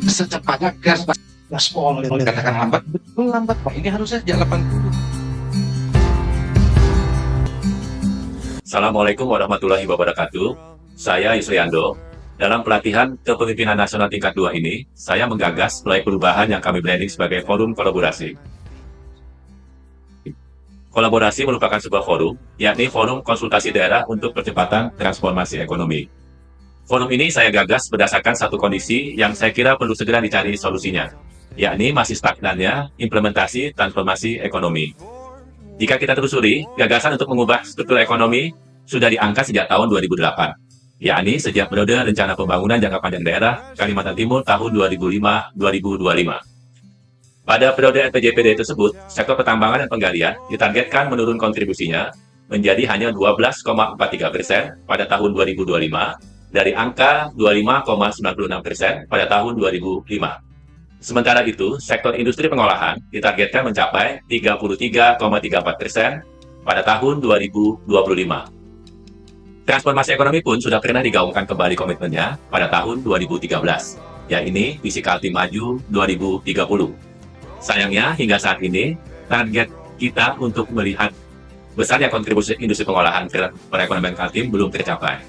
secepatnya gas Pak. Gaspol katakan lambat, betul lambat Pak, ini harusnya sejak 80. Assalamualaikum warahmatullahi wabarakatuh. Saya Yusriando. Dalam pelatihan kepemimpinan nasional tingkat 2 ini, saya menggagas proyek perubahan yang kami branding sebagai forum kolaborasi. Kolaborasi merupakan sebuah forum, yakni forum konsultasi daerah untuk percepatan transformasi ekonomi. Forum ini saya gagas berdasarkan satu kondisi yang saya kira perlu segera dicari solusinya, yakni masih stagnannya implementasi transformasi ekonomi. Jika kita telusuri, gagasan untuk mengubah struktur ekonomi sudah diangkat sejak tahun 2008, yakni sejak periode Rencana Pembangunan Jangka Panjang Daerah Kalimantan Timur tahun 2005-2025. Pada periode RPJPD tersebut, sektor pertambangan dan penggalian ditargetkan menurun kontribusinya menjadi hanya 12,43% pada tahun 2025 dari angka 25,96% pada tahun 2005. Sementara itu, sektor industri pengolahan ditargetkan mencapai 33,34% pada tahun 2025. Transformasi ekonomi pun sudah pernah digaungkan kembali komitmennya pada tahun 2013, yakni Visi Kaltim Maju 2030. Sayangnya, hingga saat ini, target kita untuk melihat besarnya kontribusi industri pengolahan perekonomian Kaltim belum tercapai.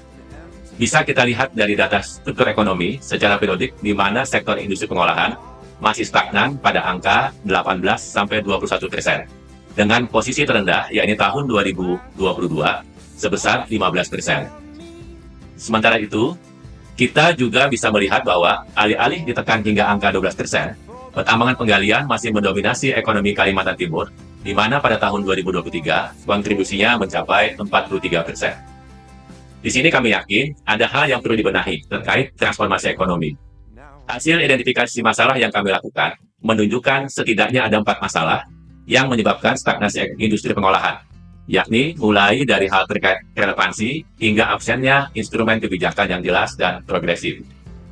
Bisa kita lihat dari data struktur ekonomi secara periodik di mana sektor industri pengolahan masih stagnan pada angka 18-21%, dengan posisi terendah yakni tahun 2022 sebesar 15%. Sementara itu, kita juga bisa melihat bahwa alih-alih ditekan hingga angka 12%, pertambangan penggalian masih mendominasi ekonomi Kalimantan Timur, di mana pada tahun 2023 kontribusinya mencapai 43%. Di sini kami yakin ada hal yang perlu dibenahi terkait transformasi ekonomi. Hasil identifikasi masalah yang kami lakukan menunjukkan setidaknya ada 4 masalah yang menyebabkan stagnasi industri pengolahan, yakni mulai dari hal terkait relevansi hingga absennya instrumen kebijakan yang jelas dan progresif.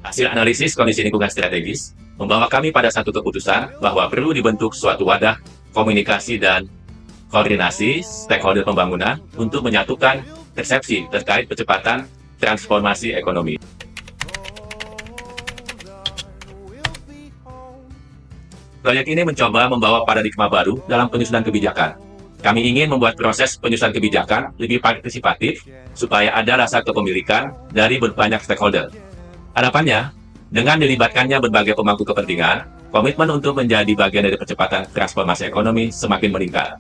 Hasil analisis kondisi lingkungan strategis membawa kami pada satu keputusan bahwa perlu dibentuk suatu wadah komunikasi dan koordinasi stakeholder pembangunan untuk menyatukan persepsi terkait percepatan transformasi ekonomi. Proyek ini mencoba membawa paradigma baru dalam penyusunan kebijakan. Kami ingin membuat proses penyusunan kebijakan lebih partisipatif supaya ada rasa kepemilikan dari banyak stakeholder. Harapannya, dengan dilibatkannya berbagai pemangku kepentingan, komitmen untuk menjadi bagian dari percepatan transformasi ekonomi semakin meningkat.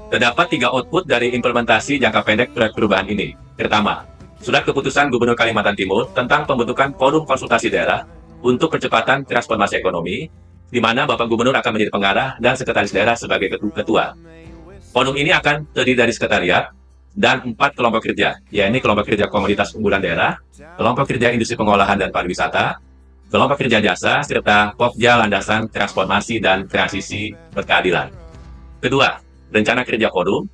Terdapat 3 output dari implementasi jangka pendek proyek perubahan ini. Pertama, Surat Keputusan Gubernur Kalimantan Timur tentang pembentukan forum konsultasi daerah untuk percepatan transformasi ekonomi, di mana Bapak Gubernur akan menjadi pengarah dan sekretaris daerah sebagai ketua. Forum ini akan terdiri dari sekretariat dan 4 kelompok kerja, yaitu kelompok kerja komoditas unggulan daerah, kelompok kerja industri pengolahan dan pariwisata, kelompok kerja jasa, serta Pokja landasan transformasi dan transisi berkeadilan. Kedua, rencana kerja forum.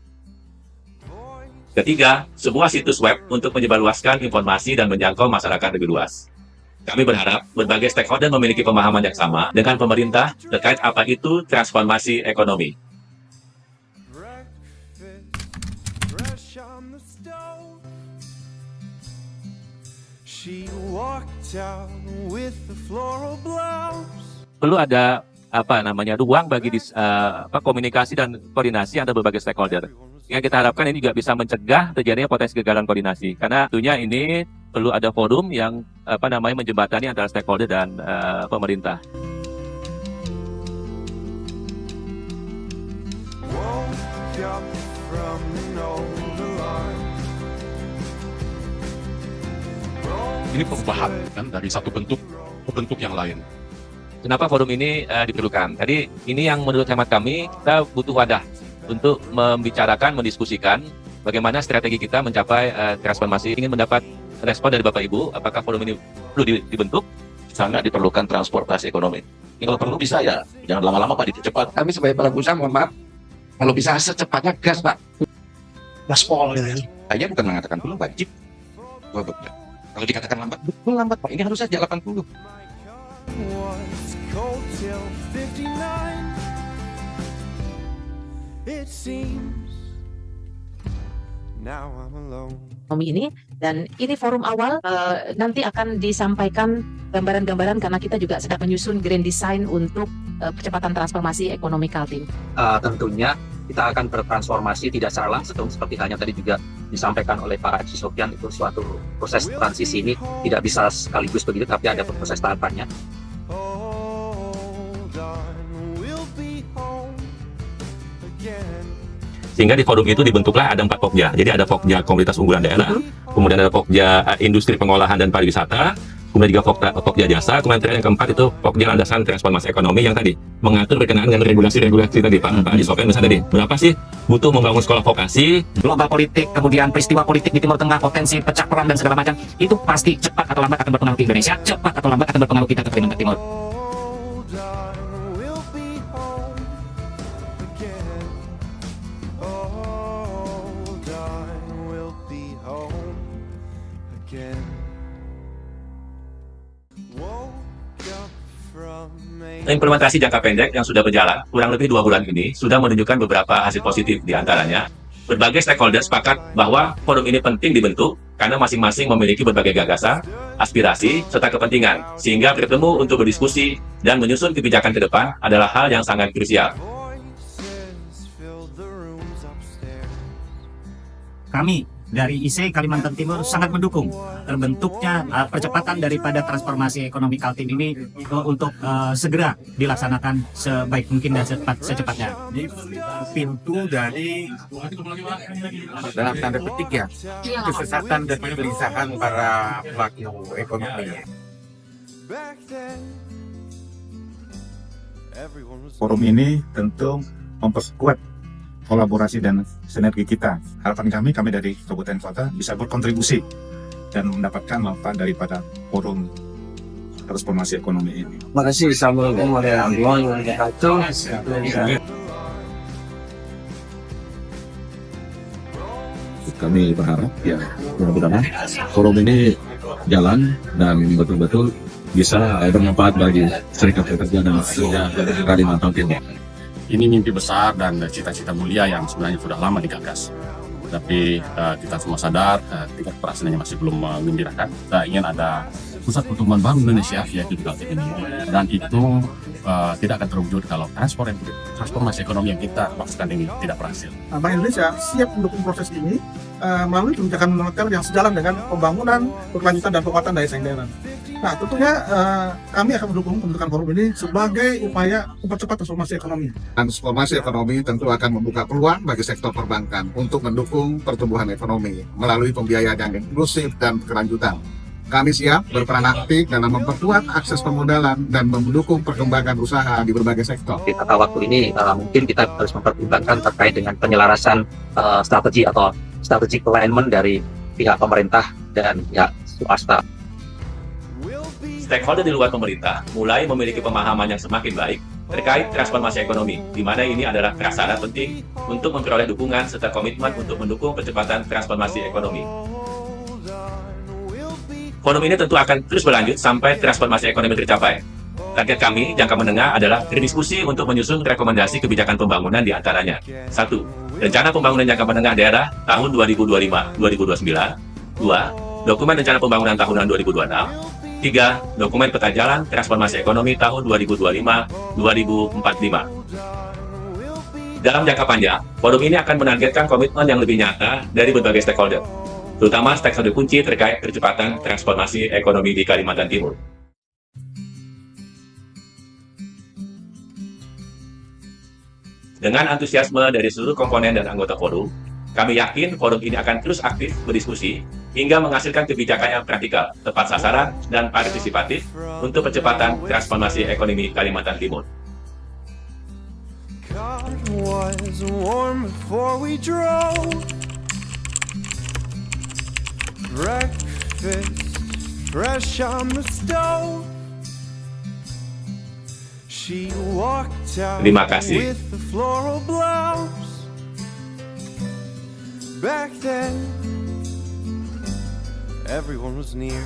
Ketiga, sebuah situs web untuk menyebarluaskan informasi dan menjangkau masyarakat lebih luas. Kami berharap berbagai stakeholder memiliki pemahaman yang sama dengan pemerintah terkait apa itu transformasi ekonomi. Perlu ada ruang bagi komunikasi dan koordinasi antara berbagai stakeholder. Yang kita harapkan ini juga bisa mencegah terjadinya potensi kegagalan koordinasi. Karena tentunya ini perlu ada forum yang menjembatani antara stakeholder dan pemerintah. Ini perubahan kan dari satu bentuk ke bentuk yang lain. Kenapa forum ini diperlukan? Tadi ini yang menurut hemat kami, kita butuh wadah untuk membicarakan, mendiskusikan bagaimana strategi kita mencapai transformasi. Ingin mendapat respon dari Bapak Ibu, apakah forum ini perlu dibentuk? Sangat diperlukan transportasi ekonomi. Ini kalau perlu bisa ya, jangan lama-lama Pak, dipercepat. Kami sebagai pelaku usaha, mohon maaf, kalau bisa secepatnya gas Pak. Gaspol gitu ya. Saya bukan mengatakan belum wajib. Kalau dikatakan lambat, betul lambat Pak, ini harusnya sejak 80. Ekonomi ini Dan ini forum awal, nanti akan disampaikan gambaran-gambaran karena kita juga sedang menyusun grand design untuk percepatan transformasi ekonomi Kaltim. Tentunya kita akan bertransformasi tidak secara langsung seperti halnya tadi juga disampaikan oleh Pak Haji Sofyan, itu suatu proses transisi ini tidak bisa sekaligus begitu tapi ada proses tahapannya. Sehingga di forum itu dibentuklah ada 4 Pokja. Jadi ada Pokja Komunitas Unggulan Daerah, kemudian ada Pokja Industri Pengolahan dan Pariwisata, kemudian juga Pokja Jasa, kemudian yang keempat itu Pokja Landasan Transformasi Ekonomi yang tadi mengatur berkenaan dengan regulasi-regulasi tadi Pak Haji Sofyan misalnya tadi. Berapa sih butuh membangun sekolah vokasi, global politik, kemudian peristiwa politik di Timur Tengah, potensi pecah perang dan segala macam, itu pasti cepat atau lambat akan berpengaruh ke Indonesia, cepat atau lambat akan berpengaruh kita ke Kalimantan Timur. Implementasi jangka pendek yang sudah berjalan kurang lebih 2 bulan ini sudah menunjukkan beberapa hasil positif. Di antaranya, berbagai stakeholder sepakat bahwa forum ini penting dibentuk karena masing-masing memiliki berbagai gagasan, aspirasi, serta kepentingan, sehingga bertemu untuk berdiskusi dan menyusun kebijakan ke depan adalah hal yang sangat krusial. Kami dari IC Kalimantan Timur sangat mendukung terbentuknya percepatan daripada transformasi ekonomi Kaltim ini untuk segera dilaksanakan sebaik mungkin dan secepatnya. Pintu dari dalam tanda petik ya kesesatan dan kegelisahan para pelaku ekonomi. Forum ini tentu memperkuat kolaborasi dan sinergi kita. Harapan kami dari Kabupaten Kota bisa berkontribusi dan mendapatkan manfaat daripada forum transformasi ekonomi ini. Terima kasih. Assalamualaikum warahmatullahi wabarakatuh. Kami berharap ya mudah-mudahan forum ini jalan dan betul-betul bisa bermanfaat bagi serikat pekerja dan pekerja Kalimantan Timur. Ini mimpi besar dan cita-cita mulia yang sebenarnya sudah lama digagas. Tapi kita semua sadar tingkat pelaksanaannya masih belum mengembirakan. Kita ingin ada pusat pertumbuhan baru Indonesia, yaitu di Kaltim ini. Dan itu tidak akan terwujud kalau transformasi ekonomi yang kita maksudkan ini tidak berhasil. Bank Indonesia siap mendukung proses ini melalui kebijakan moneter yang sejalan dengan pembangunan, berkelanjutan, dan penguatan daya saing daerah. Nah, tentunya kami akan mendukung pembentukan forum ini sebagai upaya mempercepat transformasi ekonomi. Transformasi ekonomi tentu akan membuka peluang bagi sektor perbankan untuk mendukung pertumbuhan ekonomi melalui pembiayaan yang inklusif dan berkelanjutan. Kami siap berperan aktif dalam memperkuat akses permodalan dan mendukung perkembangan usaha di berbagai sektor. Di tata waktu ini mungkin kita harus mempertimbangkan terkait dengan penyelarasan strategi atau strategic alignment dari pihak pemerintah dan pihak swasta. Stakeholder di luar pemerintah mulai memiliki pemahaman yang semakin baik terkait transformasi ekonomi, di mana ini adalah prasyarat penting untuk memperoleh dukungan serta komitmen untuk mendukung percepatan transformasi ekonomi. Forum ini tentu akan terus berlanjut sampai transformasi ekonomi tercapai. Target kami jangka menengah adalah berdiskusi untuk menyusun rekomendasi kebijakan pembangunan di antaranya. 1. Rencana pembangunan jangka menengah daerah tahun 2025-2029. 2. Dokumen rencana pembangunan tahunan 2026. 3. Dokumen peta jalan transformasi ekonomi tahun 2025-2045. Dalam jangka panjang, forum ini akan menargetkan komitmen yang lebih nyata dari berbagai stakeholder, terutama stakeholder kunci terkait percepatan transformasi ekonomi di Kalimantan Timur. Dengan antusiasme dari seluruh komponen dan anggota forum, kami yakin forum ini akan terus aktif berdiskusi hingga menghasilkan kebijakan yang praktikal, tepat sasaran, dan partisipatif untuk percepatan transformasi ekonomi Kalimantan Timur. Terima kasih. Back then, everyone was near.